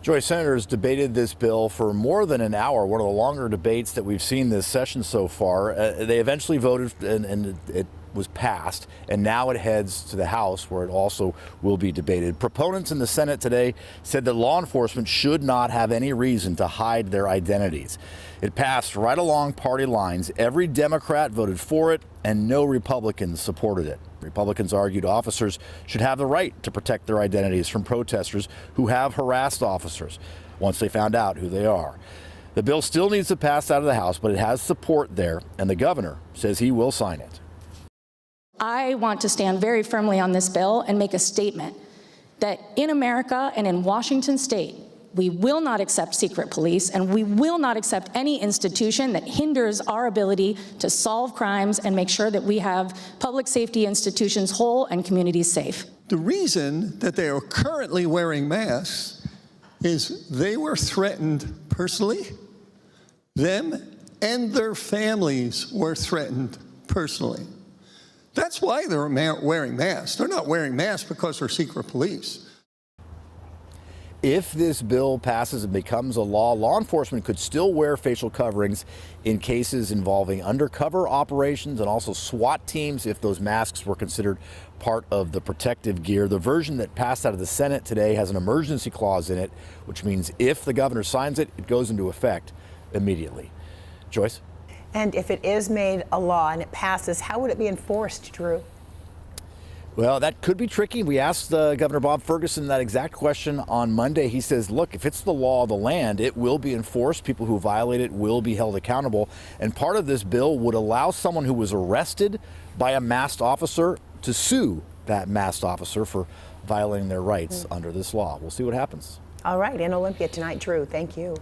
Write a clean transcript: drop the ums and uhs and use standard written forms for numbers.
Joy, senators debated this bill for more than an hour, one of the longer debates that we've seen this session so far. They eventually voted and it was passed, and now it heads to the House, where it also will be debated. Proponents in the Senate today said that law enforcement should not have any reason to hide their identities. It passed right along party lines. Every Democrat voted for it, and no Republicans supported it. Republicans argued officers should have the right to protect their identities from protesters who have harassed officers once they found out who they are. The bill still needs to pass out of the House, but it has support there, and the governor says he will sign it. I want to stand very firmly on this bill and make a statement that in America and in Washington state, we will not accept secret police, and we will not accept any institution that hinders our ability to solve crimes and make sure that we have public safety institutions whole and communities safe. The reason that they are currently wearing masks is they were threatened personally. Them and their families were threatened personally. That's why they're wearing masks. They're not wearing masks because they're secret police. If this bill passes and becomes a law enforcement could still wear facial coverings in cases involving undercover operations and also SWAT teams if those masks were considered part of the protective gear. The version that passed out of the Senate today has an emergency clause in it, which means if the governor signs it, it goes into effect immediately. Joyce? And if it is made a law and it passes, how would it be enforced, Drew? Well, that could be tricky. We asked Governor Bob Ferguson that exact question on Monday. He says, look, if it's the law of the land, it will be enforced. People who violate it will be held accountable. And part of this bill would allow someone who was arrested by a masked officer to sue that masked officer for violating their rights under this law. We'll see what happens. All right, in Olympia tonight, Drew, thank you.